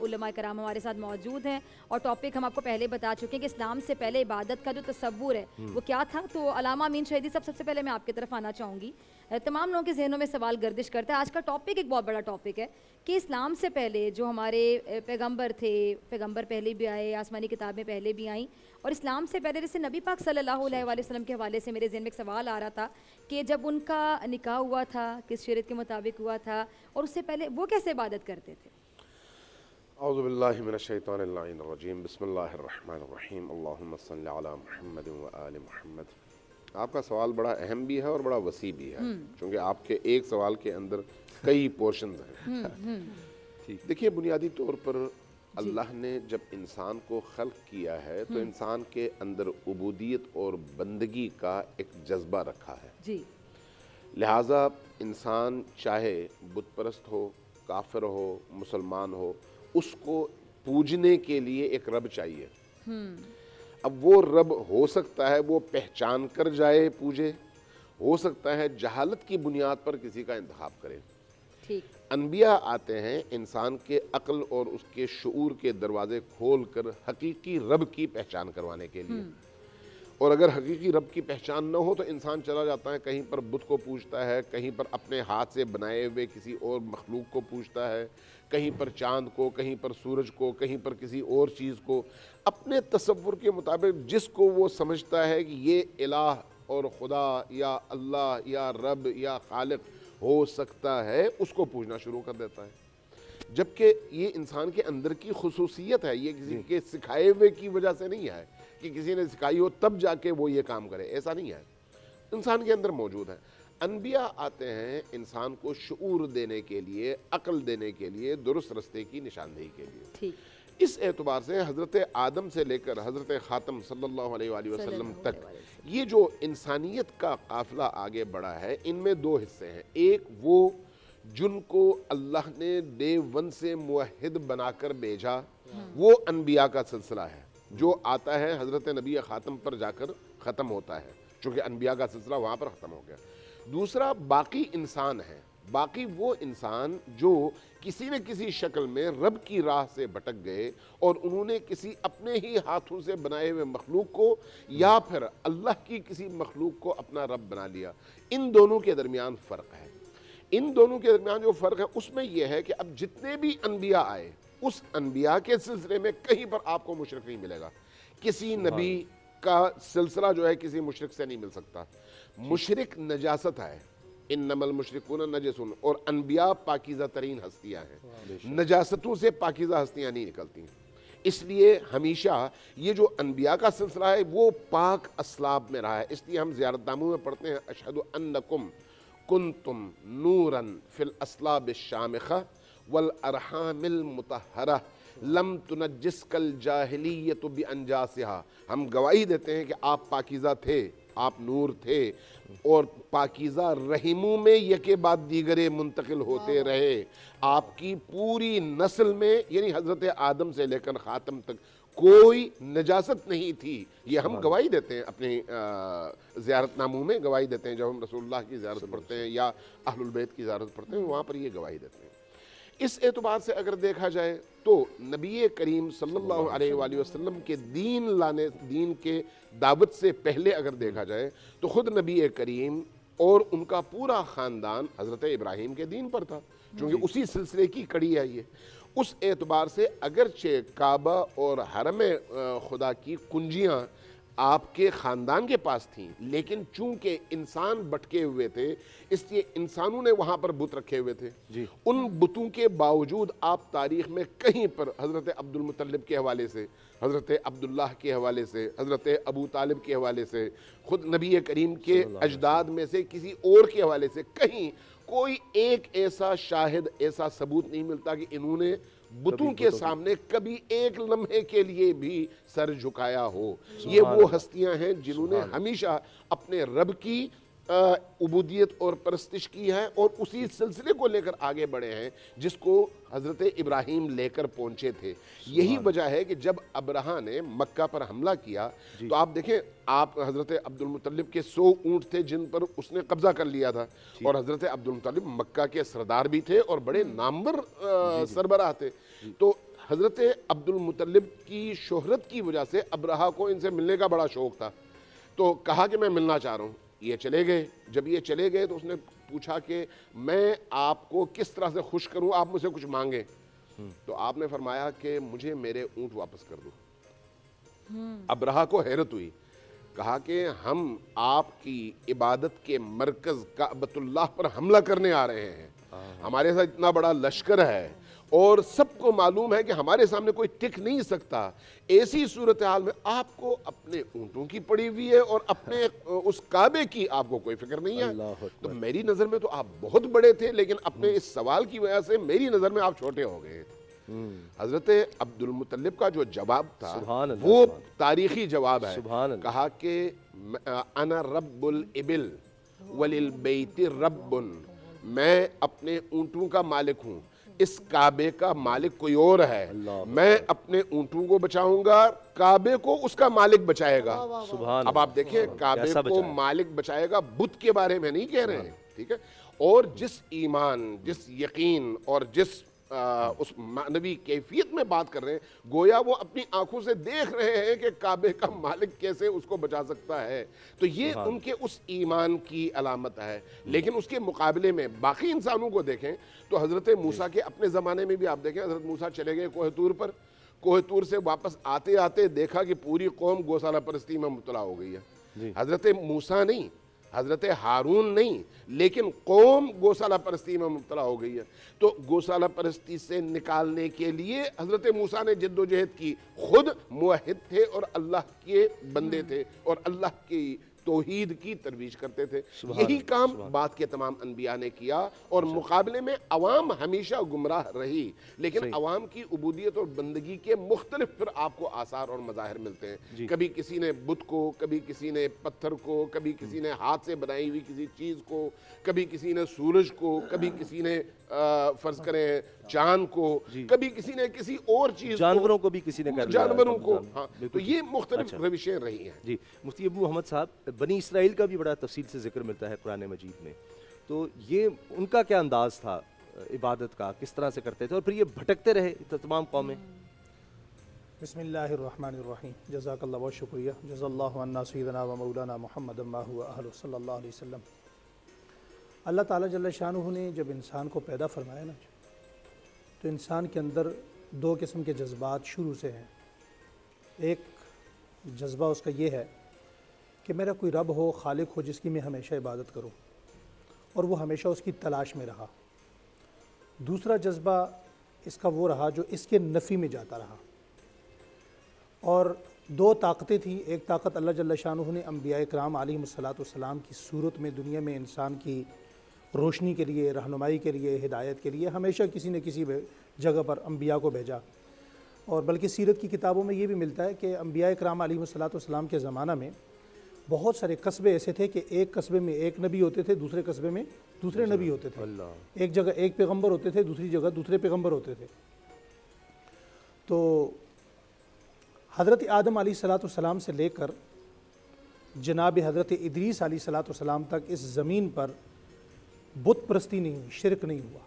علماء کرام ہمارے ساتھ موجود ہیں اور ٹاپک ہم آپ کو پہلے بتا چکے ہیں کہ اسلام سے پہلے عبادت کا جو تصور ہے وہ کیا تھا. تو علامہ امین شہیدی صاحب سب سے پہلے میں آپ کی طرف آنا چاہوں گی. تمام لوگوں کے ذہنوں میں سوال گردش کرتا ہے. آج کا ٹاپک ایک بہت بڑا ٹاپک ہے کہ اسلام سے پہلے جو ہمارے پیغمبر تھے, پیغمبر پہلے بھی آئے, آسمانی کتابیں پہلے بھی آئیں, اور اسلام سے پہلے جیسے نبی پاک صلی اللہ علیہ وآلہ وسلم کے حوالے سے میرے ذہن میں ایک سوال آ رہا تھا کہ جب ان کا نکاح ہوا تھا کس شریعت کے مطابق ہوا تھا, اور اس سے پہلے وہ کیسے عبادت کرتے تھے؟ اعوذ باللہ من الشیطان اللعین الرجیم. بسم اللہ الرحمن الرحیم. اللہم صلی علی محمد و آل محمد. آپ کا سوال بڑا اہم بھی ہے اور بڑا وسیع بھی ہے, چونکہ آپ کے ایک سوال کے اندر کئی پورشنز ہیں. دیکھیے, بنیادی طور پر اللہ نے جب انسان کو خلق کیا ہے تو انسان کے اندر عبودیت اور بندگی کا ایک جذبہ رکھا ہے. جی. لہٰذا انسان چاہے بت پرست ہو, کافر ہو, مسلمان ہو, اس کو پوجنے کے لیے ایک رب چاہیے. اب وہ رب ہو سکتا ہے وہ پہچان کر جائے پوجے, ہو سکتا ہے جہالت کی بنیاد پر کسی کا انتخاب کرے. انبیاء آتے ہیں انسان کے عقل اور اس کے شعور کے دروازے کھول کر حقیقی رب کی پہچان کروانے کے لیے. اور اگر حقیقی رب کی پہچان نہ ہو تو انسان چلا جاتا ہے کہیں پر بت کو پوجتا ہے, کہیں پر اپنے ہاتھ سے بنائے ہوئے کسی اور مخلوق کو پوجتا ہے, کہیں پر چاند کو, کہیں پر سورج کو, کہیں پر کسی اور چیز کو, اپنے تصور کے مطابق جس کو وہ سمجھتا ہے کہ یہ الہ اور خدا یا اللہ یا رب یا خالق ہو سکتا ہے, اس کو پوجنا شروع کر دیتا ہے. جبکہ یہ انسان کے اندر کی خصوصیت ہے, یہ کسی کے سکھائے ہوئے کی وجہ سے نہیں ہے کہ کسی نے سکھائی ہو تب جا کے وہ یہ کام کرے, ایسا نہیں ہے, انسان کے اندر موجود ہے. انبیاء آتے ہیں انسان کو شعور دینے کے لیے, عقل دینے کے لیے, درست رستے کی نشاندہی کے لیے. اس اعتبار سے حضرت آدم سے لے کر حضرت خاتم صلی اللہ علیہ وآلہ وسلم تک یہ جو انسانیت کا قافلہ آگے بڑھا ہے, ان میں دو حصے ہیں. ایک وہ جن کو اللہ نے ڈے ون سے موحد بنا کر بھیجا, وہ انبیاء کا سلسلہ ہے جو آتا ہے حضرت نبی خاتم پر جا کر ختم ہوتا ہے, چونکہ انبیاء کا سلسلہ وہاں پر ختم ہو گیا. دوسرا باقی انسان ہے, باقی وہ انسان جو کسی نہ کسی شکل میں رب کی راہ سے بھٹک گئے اور انہوں نے کسی اپنے ہی ہاتھوں سے بنائے ہوئے مخلوق کو یا پھر اللہ کی کسی مخلوق کو اپنا رب بنا لیا. ان دونوں کے درمیان فرق ہے. ان دونوں کے درمیان جو فرق ہے اس میں یہ ہے کہ اب جتنے بھی انبیاء آئے اس انبیاء کے سلسلے میں کہیں پر آپ کو مشرک نہیں ملے گا. کسی نبی کا سلسلہ جو ہے کسی مشرک سے نہیں مل سکتا. مشرک نجاست ہے, انما المشرکون نجسون, اور انبیاء پاکیزہ ترین ہستیاں ہیں, نجاستوں سے پاکیزہ ہستیاں نہیں نکلتی. اس لیے ہمیشہ یہ جو انبیاء کا سلسلہ ہے وہ پاک اسلاب میں رہا ہے. اس لیے ہم زیارت ناموں میں پڑھتے ہیں اشہد انکم کنتم نورا فی الاسلاب الشامخہ والارحام المطہرہ لم تنجسک الجاہلیت بانجاسہا. ہم گواہی دیتے ہیں کہ آپ پاکیزہ تھے, آپ نور تھے, اور پاکیزہ رحموں میں یکے بعد دیگرے منتقل ہوتے رہے. آپ کی پوری نسل میں یعنی حضرت آدم سے لے کر خاتم تک کوئی نجاست نہیں تھی. یہ ہم گواہی دیتے ہیں اپنی زیارت ناموں میں, گواہی دیتے ہیں جب ہم رسول اللہ کی زیارت پڑھتے ہیں یا اہل البیت کی زیارت پڑھتے ہیں, وہاں پر یہ گواہی دیتے ہیں. اس اعتبار سے اگر دیکھا جائے تو نبی کریم صلی اللہ علیہ وآلہ وسلم کے دین کے دعوت سے پہلے اگر دیکھا جائے تو خود نبی کریم اور ان کا پورا خاندان حضرت ابراہیم کے دین پر تھا, چونکہ اسی سلسلے کی کڑی ہے یہ. اس اعتبار سے اگرچہ کعبہ اور حرم خدا کی کنجیاں آپ کے خاندان کے پاس تھیں, لیکن چونکہ انسان بٹکے ہوئے تھے اس لیے انسانوں نے وہاں پر بت رکھے ہوئے تھے. ان بتوں کے باوجود آپ تاریخ میں کہیں پر حضرت عبد المطلب کے حوالے سے, حضرت عبداللہ کے حوالے سے, حضرت ابو طالب کے حوالے سے, خود نبی کریم کے اجداد میں سے کسی اور کے حوالے سے کہیں کوئی ایک ایسا شاہد, ایسا ثبوت نہیں ملتا کہ انہوں نے بتوں کے سامنے کبھی ایک لمحے کے لیے بھی سر جھکایا ہو. یہ وہ ہستیاں ہیں جنہوں نے ہمیشہ اپنے رب کی عبودیت اور پرستش کی ہے اور اسی سلسلے کو لے کر آگے بڑھے ہیں جس کو حضرت ابراہیم لے کر پہنچے تھے. یہی وجہ ہے کہ جب ابرہہ نے مکہ پر حملہ کیا تو آپ دیکھیں, آپ حضرت عبد المطلب کے 100 اونٹ تھے جن پر اس نے قبضہ کر لیا تھا, اور حضرت عبد المطلب مکہ کے سردار بھی تھے اور بڑے نامور سربراہ تھے. تو حضرت عبد المطلب کی شہرت کی وجہ سے ابرہہ کو ان سے ملنے کا بڑا شوق تھا، تو کہا کہ میں ملنا چاہ رہا ہوں۔ یہ چلے گئے، جب یہ چلے گئے تو اس نے پوچھا کہ میں آپ کو کس طرح سے خوش کروں، آپ مجھ سے کچھ مانگیں۔ تو آپ نے فرمایا کہ مجھے میرے اونٹ واپس کر دو۔ ابرہہ کو حیرت ہوئی، کہا کہ ہم آپ کی عبادت کے مرکز کعبۃ اللہ پر حملہ کرنے آ رہے ہیں، ہمارے ساتھ اتنا بڑا لشکر ہے اور سب کو معلوم ہے کہ ہمارے سامنے کوئی ٹک نہیں سکتا، ایسی صورتحال میں آپ کو اپنے اونٹوں کی پڑی ہوئی ہے اور اپنے اس کعبے کی آپ کو کوئی فکر نہیں ہے۔ تو میری نظر میں تو آپ بہت بڑے تھے، لیکن اپنے اس سوال کی وجہ سے میری نظر میں آپ چھوٹے ہو گئے۔ حضرت عبد المطلب کا جو جواب تھا وہ تاریخی جواب ہے، کہا کہ انا رب الابل وللبیت رب، میں اپنے اونٹوں کا مالک ہوں، اس کعبے کا مالک کوئی اور ہے، میں اپنے اونٹوں کو بچاؤں گا، کعبے کو اس کا مالک بچائے گا۔ اب آپ دیکھیں کعبے کو مالک بچائے گا، بت کے بارے میں نہیں کہہ رہے ہیں، ٹھیک ہے؟ اور جس ایمان، جس یقین اور جس اس معنوی کیفیت میں بات کر رہے ہیں، گویا وہ اپنی آنکھوں سے دیکھ رہے ہیں کہ کعبے کا مالک کیسے اس کو بچا سکتا ہے، تو یہ ان کے اس ایمان کی علامت ہے۔ لیکن اس کے مقابلے میں باقی انسانوں کو دیکھیں تو حضرت موسیٰ کے اپنے زمانے میں بھی آپ دیکھیں، حضرت موسیٰ چلے گئے کوہ طور پر، کوہ طور سے واپس آتے آتے دیکھا کہ پوری قوم گوسالہ پرستی میں مبتلا ہو گئی ہے۔ حضرت موسیٰ نہیں، حضرت ہارون نہیں، لیکن قوم گوسالہ پرستی میں مبتلا ہو گئی ہے۔ تو گوسالہ پرستی سے نکالنے کے لیے حضرت موسیٰ نے جد و جہد کی، خود موحد تھے اور اللہ کے بندے تھے اور اللہ کی توحید کی ترویج کرتے تھے۔ یہی کام بعد کے تمام انبیاء نے کیا، اور مقابلے میں عوام ہمیشہ گمراہ رہی، لیکن عوام کی عبودیت اور بندگی کے مختلف پھر آپ کو آثار اور مظاہر ملتے ہیں۔ کبھی کسی نے بت کو، کبھی کسی نے پتھر کو، کبھی کسی نے ہاتھ سے بنائی ہوئی کسی چیز کو، کبھی کسی نے سورج کو، کبھی کسی نے فرض کریں چاند کو، کبھی کسی نے کسی اور چیز، جانوروں کو بھی کسی نے کر لیا، جانوروں کو، ہاں، تو یہ مختلف روشیں رہی ہیں۔ جی مفتی ابو محمد صاحب، بنی اسرائیل کا بھی بڑا تفصیل سے ذکر ملتا ہے قرآن مجید میں، تو یہ ان کا کیا انداز تھا عبادت کا، کس طرح سے کرتے تھے، اور پھر یہ بھٹکتے رہے تمام قومیں؟ بسم اللہ الرحمن الرحیم، جزاک اللہ بہت شکریہ، جزا اللہ عنا سیدنا و مولانا محمد ما هو اہلہ صلی اللہ علیہ وسلم۔ اللہ تعالیٰ جل شانہ نے جب انسان کو پیدا فرمایا نا، تو انسان کے اندر دو قسم کے جذبات شروع سے ہیں۔ ایک جذبہ اس کا یہ ہے کہ میرا کوئی رب ہو، خالق ہو، جس کی میں ہمیشہ عبادت کروں، اور وہ ہمیشہ اس کی تلاش میں رہا۔ دوسرا جذبہ اس کا وہ رہا جو اس کے نفی میں جاتا رہا۔ اور دو طاقتیں تھیں، ایک طاقت اللہ جل شانہ نے انبیاء کرام علیہم الصلاۃ والسلام کی صورت میں دنیا میں انسان کی روشنی کے لیے، رہنمائی کے لیے، ہدایت کے لیے ہمیشہ کسی نہ کسی جگہ پر انبیاء کو بھیجا۔ اور بلکہ سیرت کی کتابوں میں یہ بھی ملتا ہے کہ انبیاء کرام علیہم الصلاۃ والسلام کے زمانہ میں بہت سارے قصبے ایسے تھے کہ ایک قصبے میں ایک نبی ہوتے تھے، دوسرے قصبے میں دوسرے نبی ہوتے تھے، ایک جگہ ایک پیغمبر ہوتے تھے، دوسری جگہ دوسرے پیغمبر ہوتے تھے۔ تو حضرت آدم علیہ الصلاۃ والسلام سے لے کر جناب حضرت ادریس علیہ الصلاۃ والسلام تک اس زمین پر بت پرستی نہیں ہوئی، شرک نہیں ہوا۔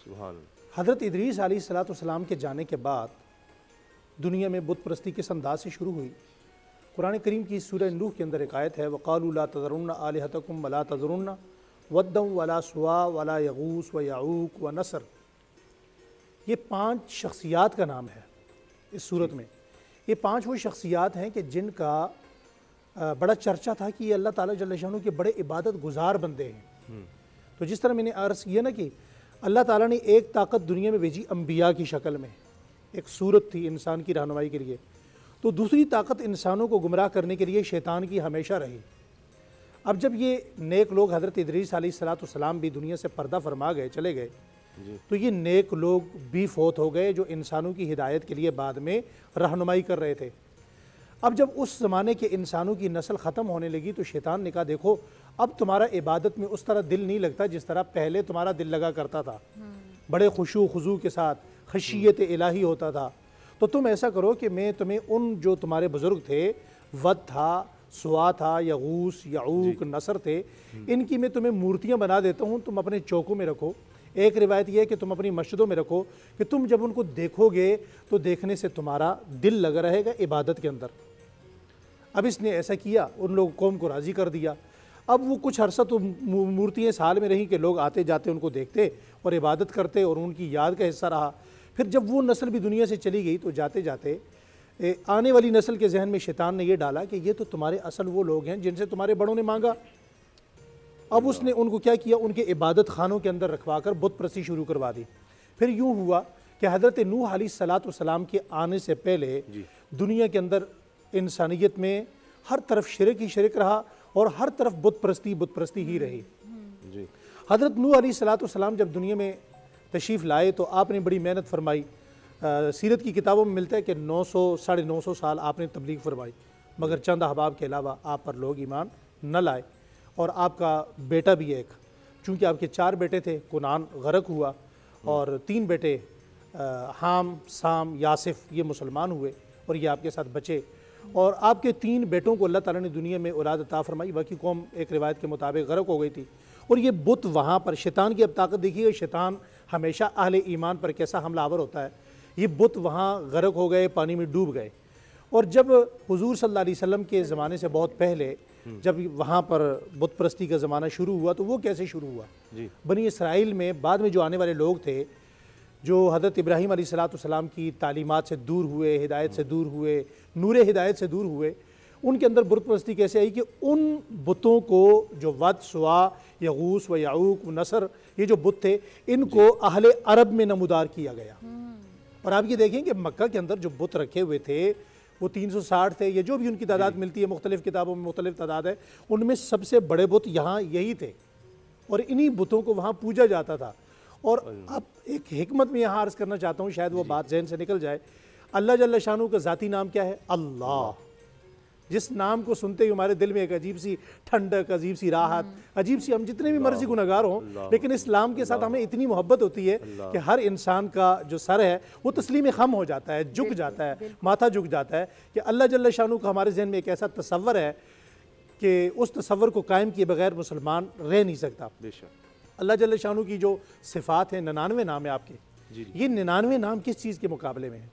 سبحان۔ حضرت ادریس علیہ الصلاۃ والسلام کے جانے کے بعد دنیا میں بت پرستی کس انداز سے شروع ہوئی؟ قرآن کریم کی سورہ نوح کے اندر ایک آیت ہے، وَقَالُوا لَا تَذَرُنَّ آلِهَتَكُمْ وَلَا تَذَرُنَّ وَدًّا وَلَا سُوَاعًا وَلَا يَغُوثَ وَيَعُوقَ وَنَسْرَ۔ یہ 5 شخصیات کا نام ہے اس صورت میں۔ یہ 5 وہ شخصیات ہیں کہ جن کا بڑا چرچا تھا کہ یہ اللہ تعالیٰ جل شانہ کے بڑے عبادت گزار بندے ہیں۔ تو جس طرح میں نے عرض کیا نا کہ اللہ تعالیٰ نے ایک طاقت دنیا میں بھیجی انبیاء کی شکل میں، ایک صورت تھی انسان کی رہنمائی کے لیے، تو دوسری طاقت انسانوں کو گمراہ کرنے کے لیے شیطان کی ہمیشہ رہی۔ اب جب یہ نیک لوگ حضرت ادریس علیہ الصلاۃ والسلام بھی دنیا سے پردہ فرما گئے، چلے گئے، تو یہ نیک لوگ بھی فوت ہو گئے جو انسانوں کی ہدایت کے لیے بعد میں رہنمائی کر رہے تھے۔ اب جب اس زمانے کے انسانوں کی نسل ختم ہونے لگی تو شیطان نے کہا دیکھو اب تمہارا عبادت میں اس طرح دل نہیں لگتا جس طرح پہلے تمہارا دل لگا کرتا تھا، بڑے خشوع خضوع کے ساتھ خشیت الہی ہوتا تھا، تو تم ایسا کرو کہ میں تمہیں ان جو تمہارے بزرگ تھے، ود تھا، سوا تھا، یغوث، یعوق، نصر تھے، ان کی میں تمہیں مورتیاں بنا دیتا ہوں، تم اپنے چوکوں میں رکھو، ایک روایت یہ ہے کہ تم اپنی مسجدوں میں رکھو کہ تم جب ان کو دیکھو گے تو دیکھنے سے تمہارا دل لگا رہے گا عبادت کے اندر۔ اب اس نے ایسا کیا، ان لوگ قوم کو راضی کر دیا۔ اب وہ کچھ عرصہ تو مورتیاں اس حال میں رہیں کہ لوگ آتے جاتے ان کو دیکھتے اور عبادت کرتے اور ان کی یاد کا حصہ رہا۔ پھر جب وہ نسل بھی دنیا سے چلی گئی تو جاتے جاتے آنے والی نسل کے ذہن میں شیطان نے یہ ڈالا کہ یہ تو تمہارے اصل وہ لوگ ہیں جن سے تمہارے بڑوں نے مانگا۔ اب اس نے ان کو کیا کیا، ان کے عبادت خانوں کے اندر رکھوا کر بت پرستی شروع کروا دی۔ پھر یوں ہوا کہ حضرت نوح علیہ السلام کے آنے سے پہلے دنیا کے اندر انسانیت میں ہر طرف شرک ہی شرک رہا اور ہر طرف بت پرستی ہی رہی۔ حضرت نوح علیہ السلام جب دنیا میں تشریف لائے تو آپ نے بڑی محنت فرمائی۔ سیرت کی کتابوں میں ملتا ہے کہ 900-950 سال آپ نے تبلیغ فرمائی، مگر چند احباب کے علاوہ آپ پر لوگ ایمان نہ لائے۔ اور آپ کا بیٹا بھی ایک، چونکہ آپ کے 4 بیٹے تھے، کنعان غرق ہوا اور 3 بیٹے حام، سام، یاسف یہ مسلمان ہوئے اور یہ آپ کے ساتھ بچے۔ اور آپ کے 3 بیٹوں کو اللہ تعالیٰ نے دنیا میں اولاد عطا فرمائی، باقی قوم ایک روایت کے مطابق غرق ہو گئی تھی۔ اور یہ بت وہاں پر، شیطان کی اب طاقت دیکھیے، شیطان ہمیشہ اہل ایمان پر کیسا حملہ آور ہوتا ہے۔ یہ بت وہاں غرق ہو گئے، پانی میں ڈوب گئے۔ اور جب حضور صلی اللہ علیہ وسلم کے زمانے سے بہت پہلے جب وہاں پر بت پرستی کا زمانہ شروع ہوا تو وہ کیسے شروع ہوا؟ بنی اسرائیل میں بعد میں جو آنے والے لوگ تھے، جو حضرت ابراہیم علیہ السلام کی تعلیمات سے دور ہوئے، ہدایت سے دور ہوئے، نور ہدایت سے دور ہوئے، ان کے اندر بت پرستی کیسے آئی کہ ان بتوں کو جو ود، سوا، یغوث و یعوق و نصر، یہ جو بت تھے، ان کو اہل عرب میں نمودار کیا گیا۔ اور آپ یہ دیکھیں کہ مکہ کے اندر جو بت رکھے ہوئے تھے وہ 360 تھے، یہ جو بھی ان کی تعداد ملتی ہے، مختلف کتابوں میں مختلف تعداد ہے، ان میں سب سے بڑے بت یہاں یہی تھے اور انہی بتوں کو وہاں پوجا جاتا تھا۔ اور اب ایک حکمت میں یہاں عرض کرنا چاہتا ہوں، شاید وہ بات ذہن سے نکل جائے۔ اللہ جل شانہ کا ذاتی نام کیا ہے؟ اللہ۔ جس نام کو سنتے ہی ہمارے دل میں ایک عجیب سی ٹھنڈک، عجیب سی راحت، عجیب سی، ہم جتنے بھی مرضی گناہگار ہوں لیکن اسلام کے ساتھ ہمیں اتنی محبت ہوتی ہے کہ ہر انسان کا جو سر ہے وہ تسلیم خم ہو جاتا ہے، جھک جاتا ہے، ماتھا جھک جاتا ہے کہ اللہ جل شانہ کا ہمارے ذہن میں ایک ایسا تصور ہے کہ اس تصور کو قائم کیے بغیر مسلمان رہ نہیں سکتا۔ اللہ جل شانہ کی جو صفات ہیں، 99 نام ہیں آپ کے، یہ 99 نام کس چیز کے مقابلے میں ہیں؟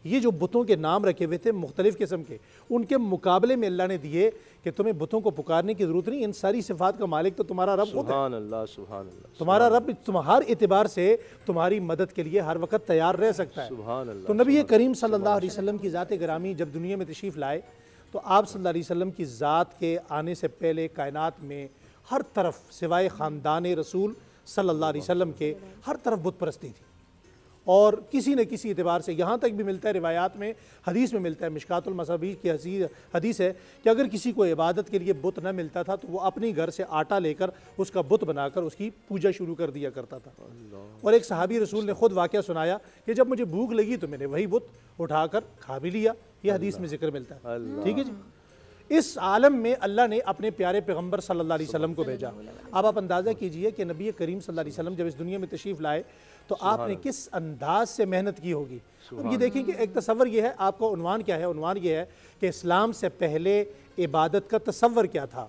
یہ جو بتوں کے نام رکھے ہوئے تھے مختلف قسم کے، ان کے مقابلے میں اللہ نے دیے کہ تمہیں بتوں کو پکارنے کی ضرورت نہیں، ان ساری صفات کا مالک تو تمہارا رب خود ہے۔ سبحان اللہ، سبحان اللہ۔ تمہارا رب ہر اعتبار سے تمہاری مدد کے لیے ہر وقت تیار رہ سکتا ہے۔ سبحان اللہ۔ تو نبی کریم صلی اللہ علیہ وسلم کی ذات گرامی جب دنیا میں تشریف لائے تو آپ صلی اللہ علیہ وسلم کی ذات کے آنے سے پہلے کائنات میں ہر طرف سوائے خاندان رسول صلی اللہ علیہ وسلم کے ہر طرف بت پرستی تھی، اور کسی نہ کسی اعتبار سے یہاں تک بھی ملتا ہے، روایات میں، حدیث میں ملتا ہے، مشکات المصابیح کی حدیث ہے کہ اگر کسی کو عبادت کے لیے بت نہ ملتا تھا تو وہ اپنی گھر سے آٹا لے کر اس کا بت بنا کر اس کی پوجا شروع کر دیا کرتا تھا۔ اور ایک صحابی رسول نے خود واقعہ سنایا کہ جب مجھے بھوک لگی تو میں نے وہی بت اٹھا کر کھا بھی لیا، یہ حدیث میں ذکر ملتا ہے۔ ٹھیک ہے جی، اس عالم میں اللہ نے اپنے پیارے پیغمبر صلی اللہ علیہ وسلم کو بھیجا۔ اب آپ اندازہ کیجئے کہ نبی کریم صلی اللہ علیہ وسلم جب اس دنیا میں تشریف لائے تو آپ نے کس انداز سے محنت کی ہوگی۔ اب یہ دیکھیں کہ ایک تصور یہ ہے، آپ کا عنوان کیا ہے؟ عنوان یہ ہے کہ اسلام سے پہلے عبادت کا تصور کیا تھا۔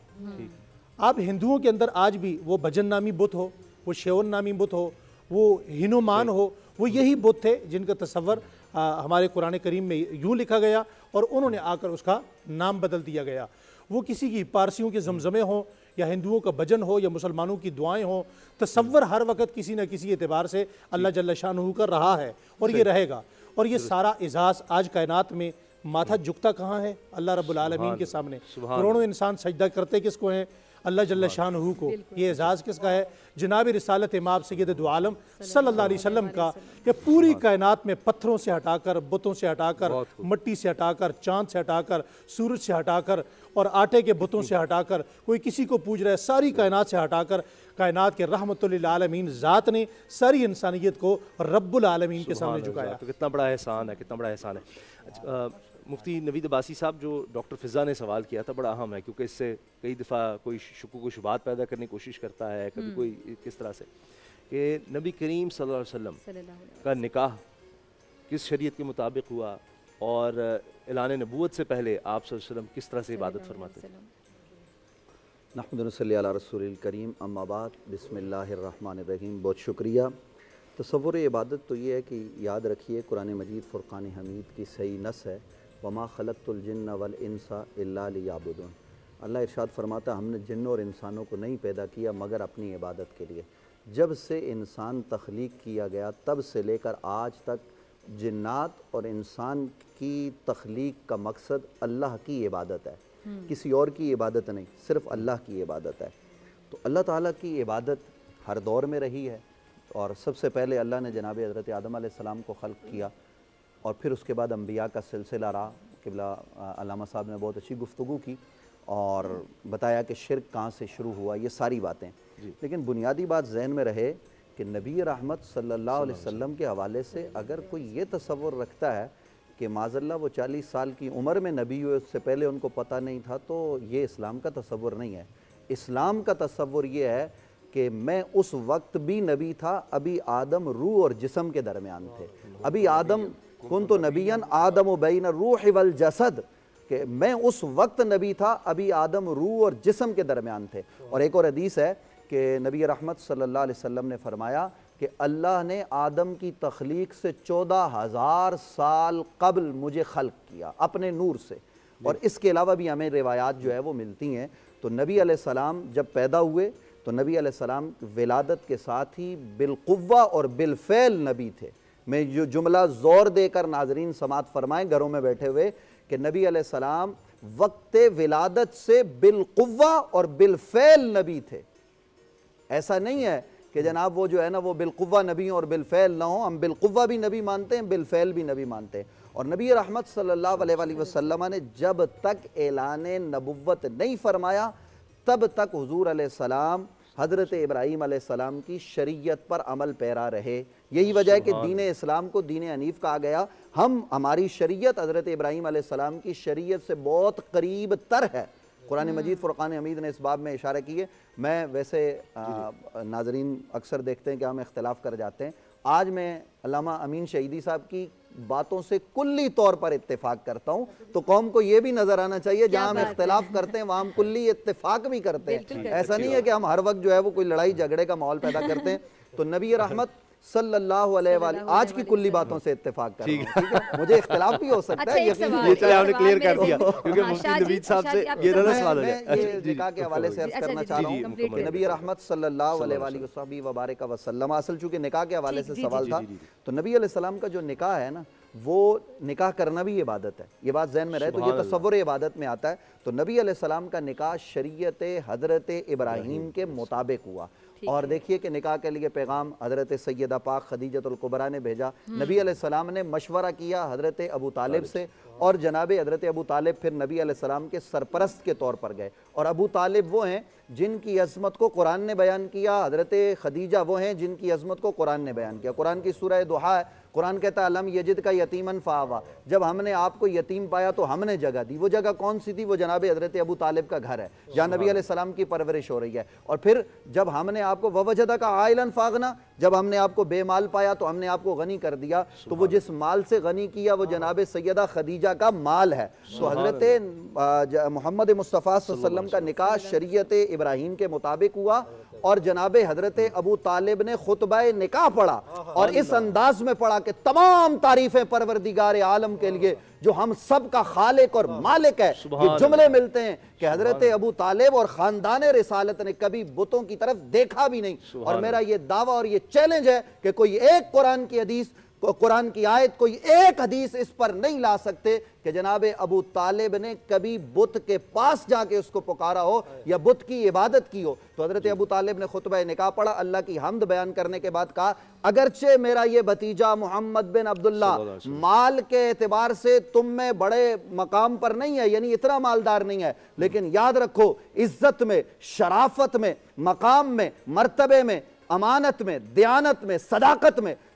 آپ ہندوؤں کے اندر آج بھی وہ بھجن نامی بت ہو، وہ شیون نامی بت ہو، وہ ہنومان ہو، وہ یہی بت تھے جن کا تصور ہمارے قرآن کریم میں یوں لکھا گیا اور انہوں نے آ کر اس کا نام بدل دیا گیا۔ وہ کسی کی پارسیوں کے زمزمے ہوں یا ہندوؤں کا بھجن ہو یا مسلمانوں کی دعائیں ہوں، تصور ہر وقت کسی نہ کسی اعتبار سے اللہ جل شانہ کر رہا ہے اور یہ رہے گا۔ اور یہ سارا اعزاز آج کائنات میں ماتھا جھکتا کہاں ہے؟ اللہ رب العالمین کے سامنے۔ کروڑوں انسان سجدہ کرتے کس کو ہیں؟ اللہ جل شانہ کو۔ یہ اعزاز کس کا ہے؟ جناب رسالت امام سید دو عالم صلی اللہ علیہ وسلم کا، کہ پوری کائنات میں پتھروں سے ہٹا کر، بتوں سے ہٹا کر، مٹی سے ہٹا کر، چاند سے ہٹا کر، سورج سے ہٹا کر اور آٹے کے بتوں سے ہٹا کر کوئی کسی کو پوج رہا ہے، ساری کائنات سے ہٹا کر کائنات کے رحمت للعالمین ذات نے ساری انسانیت کو رب العالمین کے سامنے جھکایا۔ تو کتنا بڑا احسان ہے، کتنا بڑا احسان ہے۔ مفتی نوید عباسی صاحب، جو ڈاکٹر فضا نے سوال کیا تھا بڑا اہم ہے، کیونکہ اس سے کئی دفعہ کوئی شکوک و شبہات پیدا کرنے کی کوشش کرتا ہے، کبھی کوئی کس طرح سے، کہ نبی کریم صلی اللہ علیہ وسلم کا نکاح کس شریعت کے مطابق ہوا اور اعلان نبوت سے پہلے آپ صلی اللہ علیہ وسلم کس طرح سے عبادت فرماتے ہیں؟ نحمد صلی علی رسول الکریم اما بعد بسم اللہ الرحمن الرحیم. بہت شکریہ. تصور عبادت تو یہ ہے کہ یاد رکھیے قرآن مجید فرقان حمید کی صحیح نص ہے وما خلقت الجن والانس الا لیعبدون. اللہ ارشاد فرماتا ہے ہم نے جنوں اور انسانوں کو نہیں پیدا کیا مگر اپنی عبادت کے لیے. جب سے انسان تخلیق کیا گیا تب سے لے کر آج تک جنات اور انسان کی تخلیق کا مقصد اللہ کی عبادت ہے, کسی اور کی عبادت نہیں, صرف اللہ کی عبادت ہے. تو اللہ تعالیٰ کی عبادت ہر دور میں رہی ہے, اور سب سے پہلے اللہ نے جناب حضرت آدم علیہ السلام کو خلق کیا, اور پھر اس کے بعد انبیاء کا سلسلہ رہا. قبلہ علامہ صاحب نے بہت اچھی گفتگو کی اور بتایا کہ شرک کہاں سے شروع ہوا, یہ ساری باتیں. لیکن بنیادی بات ذہن میں رہے کہ نبی رحمت صلی اللہ علیہ وسلم کے حوالے سے اگر کوئی یہ تصور رکھتا ہے کہ معاذ اللہ وہ 40 سال کی عمر میں نبی ہوئے, اس سے پہلے ان کو پتہ نہیں تھا, تو یہ اسلام کا تصور نہیں ہے. اسلام کا تصور یہ ہے کہ میں اس وقت بھی نبی تھا, ابھی آدم روح اور جسم کے درمیان تھے. ابھی آدم کنت نبیًا آدم بین الروح والجسد, کہ میں اس وقت نبی تھا, ابھی آدم روح اور جسم کے درمیان تھے. اور ایک اور حدیث ہے کہ نبی رحمت صلی اللہ علیہ وسلم نے فرمایا کہ اللہ نے آدم کی تخلیق سے 14,000 سال قبل مجھے خلق کیا اپنے نور سے. اور اس کے علاوہ بھی ہمیں روایات جو ہے وہ ملتی ہیں. تو نبی علیہ السلام جب پیدا ہوئے تو نبی علیہ السلام ولادت کے ساتھ ہی بالقوہ اور بالفعل نبی تھے. میں جو جملہ زور دے کر ناظرین سماعت فرمائیں گھروں میں بیٹھے ہوئے کہ نبی علیہ السلام وقت ولادت سے بالقوہ اور بالفعل نبی تھے. ایسا نہیں ہے کہ جناب وہ جو ہے نا وہ بالقوہ نبی اور بالفعل نہ ہوں. ہم بالقوہ بھی نبی مانتے ہیں, بالفعل بھی نبی مانتے ہیں. اور نبی رحمت صلی اللہ علیہ وآلہ وسلم نے جب تک اعلان نبوت نہیں فرمایا تب تک حضور علیہ السلام حضرت ابراہیم علیہ السلام کی شریعت پر عمل پیرا رہے. یہی وجہ ہے کہ دین اسلام کو دین حنیف کہا گیا. ہماری شریعت حضرت ابراہیم علیہ السلام کی شریعت سے بہت قریب تر ہے. قرآن مجید فرقان حمید نے اس باب میں اشارہ کیے. میں ویسے ناظرین اکثر دیکھتے ہیں کہ ہم اختلاف کر جاتے ہیں. آج میں علامہ امین شہیدی صاحب کی باتوں سے کلی طور پر اتفاق کرتا ہوں, تو قوم کو یہ بھی نظر آنا چاہیے جہاں ہم اختلاف کرتے ہیں وہاں ہم کلی اتفاق بھی کرتے ہیں. ایسا نہیں ہے کہ ہم ہر وقت جو ہے وہ کوئی لڑائی جھگڑے کا ماحول پیدا کرتے ہیں. تو نبی رحمت صلی اللہ علیہ وآلہ آج کی کلی باتوں سے اتفاق کر رہا ہوں, ٹھیک ہے. مجھے اختلاف بھی ہو سکتا ہے, یہ چلے آپ نے کلیئر کر دیا کیونکہ مفتی نوید صاحب سے یہ نہ سوال ہو جائے. میں یہ نکاح کے حوالے سے عرض کرنا چاہ رہا ہوں کہ نبی رحمت صلی اللہ علیہ وآلہ وبارک وسلم, اصل چونکہ نکاح کے حوالے سے سوال تھا, تو نبی علیہ السلام کا جو نکاح ہے نا وہ نکاح کرنا بھی عبادت ہے. یہ بات ذہن میں رہے تو یہ تصور عبادت میں آتا ہے. تو نبی علیہ السلام کا نکاح شریعت حضرت ابراہیم کے مطابق ہوا. اور دیکھیے کہ نکاح کے لیے پیغام حضرت سیدہ پاک خدیجۃ الکبریٰ نے بھیجا. نبی علیہ السلام نے مشورہ کیا حضرت ابو طالب سے, اور جناب حضرت ابو طالب پھر نبی علیہ السلام کے سرپرست کے طور پر گئے. اور ابو طالب وہ ہیں جن کی عظمت کو قرآن نے بیان کیا, حضرت خدیجہ وہ ہیں جن کی عظمت کو قرآن نے بیان کیا. قرآن کی سورہ دحا ہے, قرآن کہتا ہے علم یجد کا یتیمن فآوا, جب ہم نے آپ کو یتیم پایا تو ہم نے جگہ دی. وہ جگہ کون سی تھی؟ وہ جناب حضرت ابو طالب کا گھر ہے جہاں نبی علیہ السلام کی پرورش ہو رہی ہے. اور پھر جب ہم نے آپ کو ووجدک عائلا فاغنا, جب ہم نے آپ کو بے مال پایا تو ہم نے آپ کو غنی کر دیا. تو وہ جس مال سے غنی کیا وہ جناب سیدہ خدیجہ کا مال ہے. تو حضرت محمد مصطفیٰ صلی اللہ علیہ وسلم کا نکاح شریعت ابراہیم کے مطابق ہوا. اور جناب حضرت ابو طالب نے خطبہ نکاح پڑھا, اور اس انداز میں پڑھا کہ تمام تعریفیں پروردگار عالم کے لیے جو ہم سب کا خالق اور مالک ہے. یہ جملے ملتے ہیں کہ حضرت ابو طالب اور خاندان رسالت نے کبھی بتوں کی طرف دیکھا بھی نہیں. اور میرا یہ دعویٰ اور یہ چیلنج ہے کہ کوئی ایک قرآن کی حدیث, قرآن کی آیت, کوئی ایک حدیث اس پر نہیں لا سکتے کہ جناب ابو طالب نے کبھی بت کے پاس جا کے اس کو پکارا ہو یا بت کی عبادت کی ہو. تو حضرت ابو طالب نے خطبہ نکاح پڑھا, اللہ کی حمد بیان کرنے کے بعد کہا اگرچہ میرا یہ بھتیجا محمد بن عبداللہ مال کے اعتبار سے تم میں بڑے مقام پر نہیں ہے, یعنی اتنا مالدار نہیں ہے, لیکن یاد رکھو عزت میں, شرافت میں, مقام میں, مرتبے میں, امانت میں, دیانت میں, صداقت میں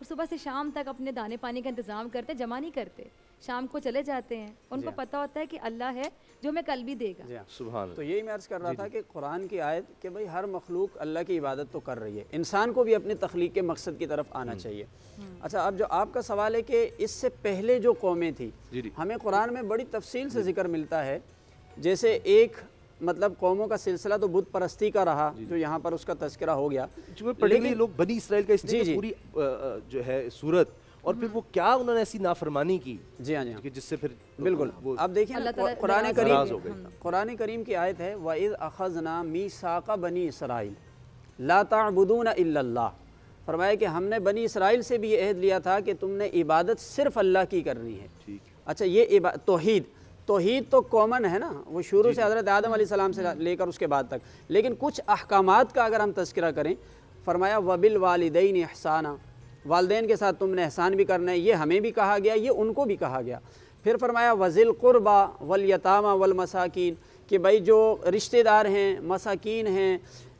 اور صبح سے شام تک اپنے دانے پانی کا انتظام کرتے, جمع نہیں کرتے, شام کو چلے جاتے ہیں. ان کو پتہ ہوتا ہے کہ اللہ ہے جو ہمیں کل بھی دے گا. سبحان. تو یہی میں عرض کر رہا تھا کہ قرآن کی آیت کہ بھئی ہر مخلوق اللہ کی عبادت تو کر رہی ہے, انسان کو بھی اپنی تخلیق کے مقصد کی طرف آنا چاہیے. اچھا, اب جو آپ کا سوال ہے کہ اس سے پہلے جو قومیں تھیں, ہمیں قرآن میں بڑی تفصیل سے ذکر ملتا ہے. جیسے ایک مطلب قوموں کا سلسلہ تو بت پرستی کا رہا, جو یہاں پر اس کا تذکرہ ہو گیا. لیکن لوگ بنی اسرائیل کا اس نے پوری جو ہے صورت, اور پھر وہ کیا انہوں نے ایسی نافرمانی کی, جی ہاں کہ جس سے پھر بالکل. اب دیکھیں قرآن کریم کی آیت ہے وَإِذْ أَخَذْنَا مِيثَاقَ بَنِي إِسْرَائِيلَ لَا تَعْبُدُونَ إِلَّا اللَّهَ. فرمایا کہ ہم نے بنی اسرائیل سے بھی یہ عہد لیا تھا کہ تم نے عبادت صرف اللہ کی کرنی ہے. اچھا, یہ توحید تو کامن ہے نا, وہ شروع سے حضرت آدم علیہ السلام سے لے کر اس کے بعد تک. لیکن کچھ احکامات کا اگر ہم تذکرہ کریں, فرمایا وَبِالْوَالِدَيْنِ إِحْسَانًا, والدین کے ساتھ تم نے احسان بھی کرنا ہے. یہ ہمیں بھی کہا گیا, یہ ان کو بھی کہا گیا. پھر فرمایا وَذِي الْقُرْبَى وَالْيَتَامَى وَالْمَسَاكِينَ, کہ بھائی جو رشتہ دار ہیں, مساکین ہیں,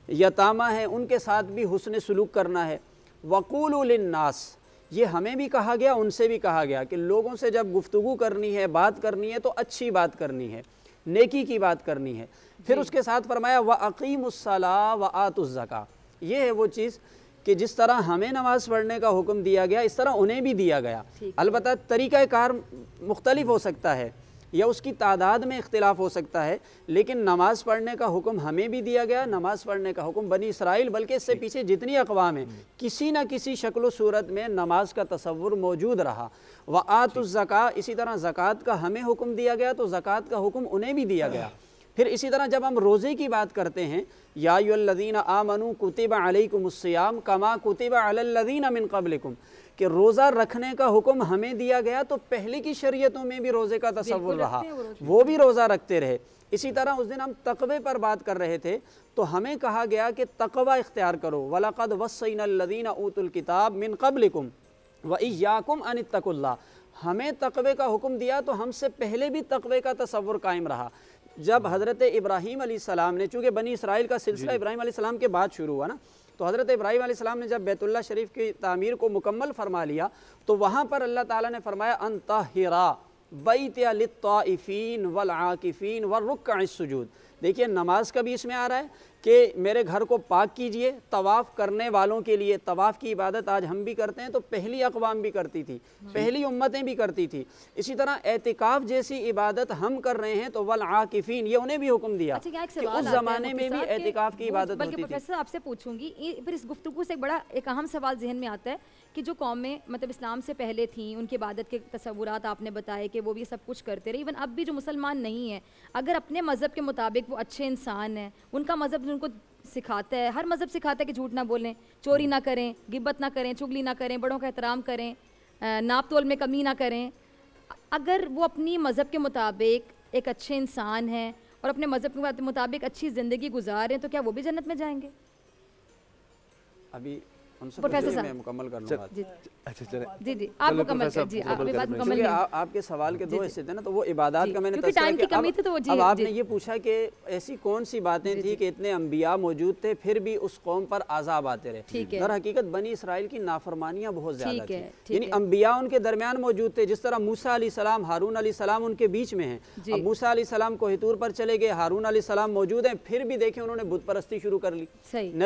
یتامہ ہیں, ان کے ساتھ بھی حسن سلوک کرنا ہے. وَقُولُوا لِلنَّاسِ, یہ ہمیں بھی کہا گیا, ان سے بھی کہا گیا کہ لوگوں سے جب گفتگو کرنی ہے, بات کرنی ہے, تو اچھی بات کرنی ہے, نیکی کی بات کرنی ہے. پھر اس کے ساتھ فرمایا وَأَقِيمُوا الصَّلَاةَ وَآتُوا الزَّكَاةَ. یہ ہے وہ چیز کہ جس طرح ہمیں نماز پڑھنے کا حکم دیا گیا, اس طرح انہیں بھی دیا گیا. البتہ طریقہ کار مختلف ہو سکتا ہے یا اس کی تعداد میں اختلاف ہو سکتا ہے, لیکن نماز پڑھنے کا حکم ہمیں بھی دیا گیا, نماز پڑھنے کا حکم بنی اسرائیل, بلکہ اس سے پیچھے جتنی اقوام ہیں, کسی نہ کسی شکل و صورت میں نماز کا تصور موجود رہا. وَآتُوا الزَّكَاةَ, اسی طرح زکوٰۃ کا ہمیں حکم دیا گیا تو زکوٰۃ کا حکم انہیں بھی دیا گیا. پھر اسی طرح جب ہم روزے کی بات کرتے ہیں, یا ایھا الذین آمنوا کتب علیکم الصیام کما کتب علی الذین من قبلکم, کہ روزہ رکھنے کا حکم ہمیں دیا گیا تو پہلے کی شریعتوں میں بھی روزے کا تصور رہا, وہ بھی روزہ رکھتے رہے. اسی طرح اس دن ہم تقوی پر بات کر رہے تھے, تو ہمیں کہا گیا کہ تقوی اختیار کرو. وَلَقَدْ وَصَّيْنَا الَّذِينَ أُوتُوا الْكِتَابَ مِن قَبْلِكُمْ وَإِيَّاكُمْ أَنِ اتَّقُوا اللَّهَ. ہمیں تقوی کا حکم دیا تو ہم سے پہلے بھی تقوی کا تصور قائم رہا. جب حضرت ابراہیم علیہ السلام نے, چونکہ بنی اسرائیل کا سلسلہ ابراہیم علیہ السلام کے بعد شروع ہوا نا, تو حضرت ابراہیم علیہ السلام نے جب بیت اللہ شریف کی تعمیر کو مکمل فرما لیا, تو وہاں پر اللہ تعالیٰ نے فرمایا ان طہرا بیتیا للطائفین والعاکفین والرکع السجود. دیکھیے نماز کا بھی اس میں آ رہا ہے کہ میرے گھر کو پاک کیجئے طواف کرنے والوں کے لیے. طواف کی عبادت آج ہم بھی کرتے ہیں تو پہلی اقوام بھی کرتی تھی, پہلی امتیں بھی کرتی تھی. اسی طرح اعتکاف جیسی عبادت ہم کر رہے ہیں تو والعاکفین, یہ انہیں بھی حکم دیا کہ اس زمانے میں بھی اعتکاف کی عبادت ہوتی تھی. بلکہ پروفیسر آپ سے پوچھوں گی, پھر اس گفتگو سے ایک اہم سوال ذہن میں آتا ہے کہ جو قومیں مطلب اسلام سے پہلے تھیں, ان کی عبادت کے تصورات آپ نے بتائے کہ وہ بھی سب کچھ کرتے رہے. ایون اب بھی جو مسلمان نہیں ہیں, اگر اپنے مذہب کے مطابق وہ اچھے انسان ہیں, ان کا مذہب ان کو سکھاتا ہے, ہر مذہب سکھاتا ہے کہ جھوٹ نہ بولیں, چوری نہ کریں, غیبت نہ کریں, چغلی نہ کریں, بڑوں کا احترام کریں, ناپ تول میں کمی نہ کریں. اگر وہ اپنی مذہب کے مطابق ایک اچھے انسان ہیں اور اپنے مذہب کے مطابق اچھی زندگی گزار ہیں, تو کیا وہ بھی جنت میں جائیں گے؟ ابھی ان سے میں مکمل کر لوں گا. جی جی آپ مکمل کر, جی آپ بات مکمل. آپ کے سوال کے دو حصے تھے نا, تو وہ عبادات کا میں نے تذکرہ کیا. اب آپ نے یہ پوچھا کہ ایسی کون سی باتیں تھیں کہ اتنے انبیاء موجود تھے پھر بھی اس قوم پر عذاب آتے رہے. در حقیقت بنی اسرائیل کی نافرمانیاں بہت زیادہ تھیں, یعنی انبیاء ان کے درمیان موجود تھے. جس طرح موسیٰ علیہ السلام, ہارون علیہ السلام ان کے بیچ میں ہیں. اب موسیٰ علیہ السلام کوہ طور پر چلے گئے, ہارون علیہ السلام موجود ہیں, پھر بھی دیکھیں انہوں نے بت پرستی شروع کر لی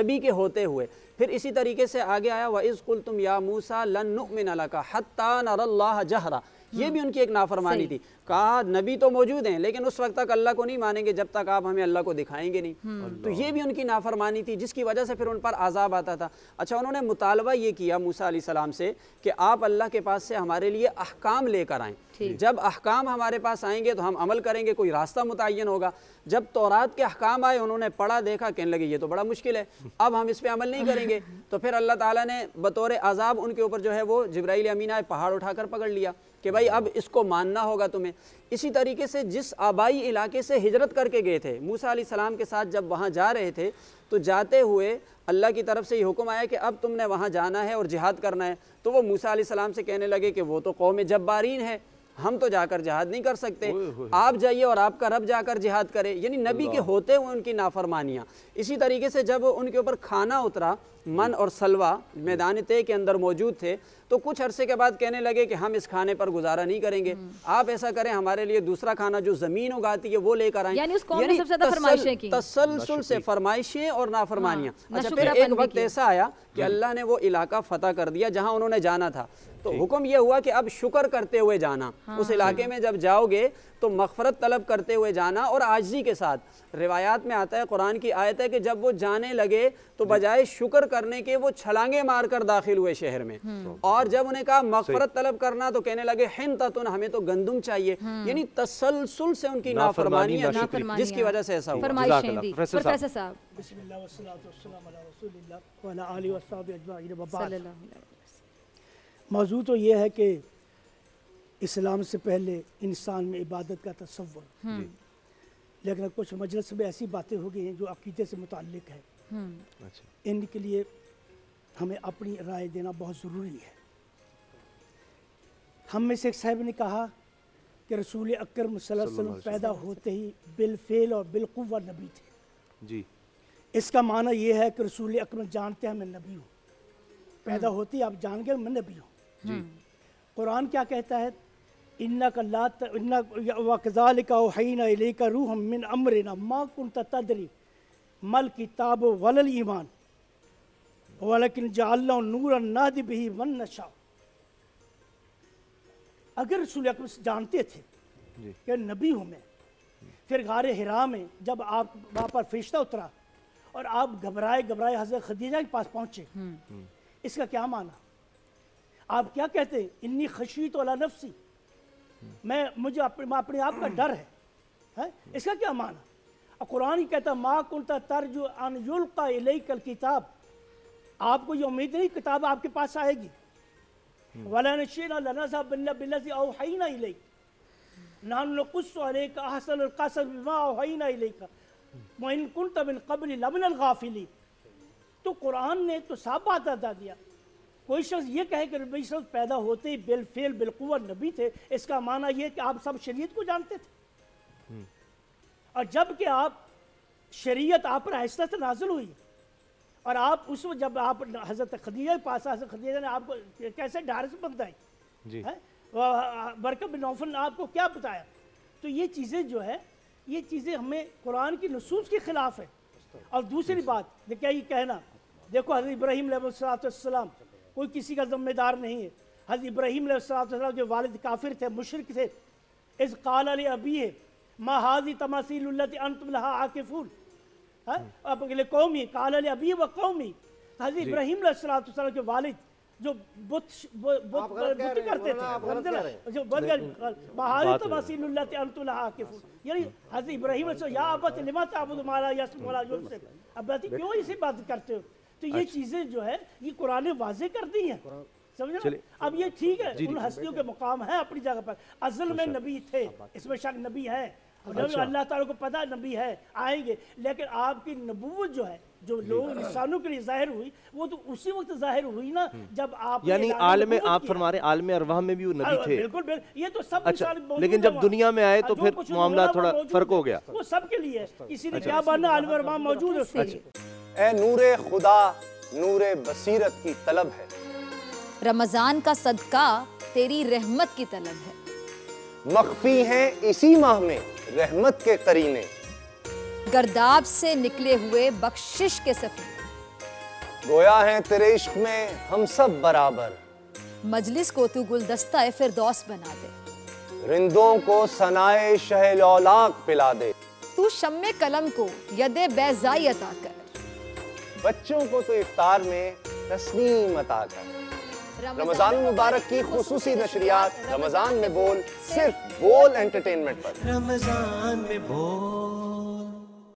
نبی کے ہوتے ہوئے. پھر اسی طریقے سے آگے آیا وَإِذْ قُلْتُمْ يَا مُوسَىٰ لَن نُؤْمِنَ لَكَ حَتَّىٰ نَرَى اللَّهَ جَهْرًا. یہ بھی ان کی ایک نافرمانی تھی. کہا نبی تو موجود ہیں لیکن اس وقت تک اللہ کو نہیں مانیں گے جب تک آپ ہمیں اللہ کو دکھائیں گے نہیں. تو یہ بھی ان کی نافرمانی تھی جس کی وجہ سے پھر ان پر عذاب آتا تھا. اچھا, انہوں نے مطالبہ یہ کیا موسیٰ علیہ السلام سے کہ آپ اللہ کے پاس سے ہمارے لیے احکام لے کر آئیں. جب احکام ہمارے پاس آئیں گے تو ہم عمل کریں گے, کوئی راستہ متعین ہوگا. جب تورات کے احکام آئے انہوں نے پڑھا, دیکھا, کہنے لگے یہ تو بڑا مشکل ہے, اب ہم اس پہ عمل نہیں کریں گے. تو پھر اللہ تعالیٰ نے بطور عذاب ان کے اوپر جو ہے وہ جبرائیل امین آئے, پہاڑ اٹھا کر پکڑ لیا کہ بھائی اب اس کو ماننا ہوگا تمہیں. اسی طریقے سے جس آبائی علاقے سے ہجرت کر کے گئے تھے موسیٰ علیہ السلام کے ساتھ, جب وہاں جا رہے تھے تو جاتے ہوئے اللہ کی طرف سے یہ حکم آیا کہ اب تم نے وہاں جانا ہے اور جہاد کرنا ہے. تو وہ موسیٰ علیہ السلام سے کہنے لگے کہ وہ تو قوم جبارین ہے, ہم تو جا کر جہاد نہیں کر سکتے, آپ جائیے اور آپ کا رب جا کر جہاد کرے. یعنی نبی کے ہوتے ہوئے ان کی نافرمانیاں. اسی طریقے سے جب ان کے اوپر کھانا اترا, من اور سلوہ میدان طے کے اندر موجود تھے, تو کچھ عرصے کے بعد کہنے لگے کہ ہم اس کھانے پر گزارا نہیں کریں گے، آپ ایسا کریں ہمارے لیے دوسرا کھانا جو زمین اگاتی ہے وہ لے کر آئیں۔ یعنی اس قوم نے سب سے زیادہ فرمائشیں کی، تسلسل سے فرمائشیں اور نافرمانیاں۔ اچھا پھر ایک وقت ایسا آیا کہ اللہ نے وہ علاقہ فتح کر دیا جہاں انہوں نے جانا تھا، تو حکم یہ ہوا کہ اب شکر کرتے ہوئے جانا، اس علاقے میں جب جاؤ گے تو مغفرت طلب کرتے ہوئے جانا اور عاجزی کے ساتھ۔ روایات میں آتا ہے، قرآن کی آیت ہے کہ جب وہ جانے لگے تو بجائے شکر کرنے کے وہ چھلانگیں مار کر داخل ہوئے شہر میں، اور جب انہیں کہا مغفرت طلب کرنا تو کہنے لگے حنطۃ، ہمیں تو گندم چاہیے، یعنی تسلسل سے ان کی نافرمانیاں تھی جس کی وجہ سے ایسا ہوا۔ فرمائشیں دی پروفیسر صاحب۔ بسم اللہ والصلاۃ والسلام علی رسول اللہ وعلی آلہ وصحبہ اجمعین وبعد۔ صلی اللہ علیہ وسلم۔ موضوع تو یہ ہے کہ اسلام سے پہلے انسان میں عبادت کا تصور، لیکن کچھ مجلس میں ایسی باتیں ہو گئی ہیں جو عقیدے سے متعلق ہے، ان کے لیے ہمیں اپنی رائے دینا بہت ضروری ہے۔ ہم میں سے ایک صاحب نے کہا کہ رسول اکرم صلی اللہ علیہ وسلم پیدا ہوتے ہی بالفعل اور بالقوہ نبی تھے۔ جی، اس کا معنی یہ ہے کہ رسول اکرم جانتے ہیں میں نبی ہوں، پیدا ہوتے ہی آپ جان گئے میں نبی ہوں۔ قرآن کیا کہتا ہے؟ وَكَذَلِكَ أَوْحَيْنَا إِلَيْكَ رُوحًا مِّنْ أَمْرِنَا مَا كُنْتَ تَدْرِي مَا الْكِتَابُ وَلَا الْإِيمَانُ وَلَكِنْ جَعَلْنَاهُ نُورًا نَهْدِي بِهِ مَن نَّشَاءُ۔ اگر رسول اکرم جانتے تھے کہ نبی ہوں میں، پھر غار حرا میں جب آپ وہاں پر فرشتہ اترا اور آپ گھبرائے حضرت خدیجہ کے پاس پہنچے، اس کا کیا معنی؟ آپ کیا کہتے ہیں؟ انی خشیت علی نفسی، مجھے اپنے آپ کا ڈر ہے، اس کا کیا معنی؟ قرآن ہی کہتا ما کنت ترجو ان یلقا الیک الکتاب، آپ کو یہ امید نہیں کتاب آپ کے پاس آئے گی، وَلَا نَشِئْنَا لَنَذْهَبَنَّ بِالَّذِي أَوْحَيْنَا إِلَيْكَ نَحْنُ نَقُصُّ عَلَيْكَ أَحْسَنَ الْقَصَصِ بِمَا أَوْحَيْنَا إِلَيْكَ وَإِن كُنتَ مِن قَبْلِ لَمِنَ الْغَافِلِينَ۔ تو قرآن نے تو صاف بات بتا دیا۔ کوئی شخص یہ کہے کہ نبی صلی اللہ علیہ وسلم پیدا ہوتے ہی بالفعل بالقوہ نبی تھے، اس کا معنی یہ کہ آپ سب شریعت کو جانتے تھے، اور جب کہ آپ شریعت آپ پر آہستہ سے نازل ہوئی، اور آپ اس وقت جب آپ حضرت خدیجہ کے پاس، حضرت خدیجہ نے آپ کو کیسے ڈھارس بتائی، برکت بن نوفل نے آپ کو کیا بتایا، تو یہ چیزیں جو ہے یہ چیزیں ہمیں قرآن کی نصوص کے خلاف ہے۔ اور دوسری بات کیا یہ کہنا، دیکھو حضرت ابراہیم علیہ السلام کوئی کسی کا ذمہ دار نہیں ہے۔ حضرت ابراہیم علیہ السلام کے والد کافر تھے، مشرک تھے۔ اذ قال لأبیہ ما هذه تماثیل التي انتم لها عاکفون، قومی قال لأبیہ وقومی، حضرت ابراہیم علیہ السلام کے والد جو بت کرتے تھے، جو ما هذه تماثیل التي انتم لها عاکفون، یعنی حضرت ابراہیم علیہ السلام یا ابت لما تعبد ما لا يسمع ولا يبصر، ابت کیوں ایسی بات کرتے ہو؟ تو یہ چیزیں جو ہے یہ قرآن واضح کر دی ہیں، سمجھنا؟ اب یہ ٹھیک ہے ان ہستیوں کے مقام ہے اپنی جگہ پر، ازل میں نبی تھے، اس میں شک نبی ہے، اللہ تعالیٰ کو پتہ نبی ہے آئیں گے، لیکن آپ کی نبوت جو ہے جو لوگ انسانوں کے لیے ظاہر ہوئی وہ تو اسی وقت ظاہر ہوئی نا جب آپ، یعنی عالم آپ فرما رہے عالم ارواح میں بھی وہ نبی تھے، بالکل یہ تو سب اچھا، لیکن جب دنیا میں آئے تو پھر معاملہ تھوڑا فرق ہو گیا، وہ سب کے لیے کسی نے کیا بننا، عالم ارواح موجود ہے۔ اے نور خدا نور بصیرت کی طلب ہے، رمضان کا صدقہ تیری رحمت کی طلب ہے، مخفی ہیں اسی ماہ میں رحمت کے قرینے، گرداب سے نکلے ہوئے بخشش کے سفیر، گویا ہیں تیرے عشق میں ہم سب برابر، مجلس کو تو گلدستہ فردوس بنا دے، رندوں کو ثنائے شہ لولاک پلا دے، تو شمع قلم کو ید بیضائی عطا کر، بچوں کو تو افطار میں تسنیم عطا کر۔ رمضان مبارک کی خصوصی نشریات رمضان میں بول، صرف بول انٹرٹینمنٹ پر۔ رمضان میں بول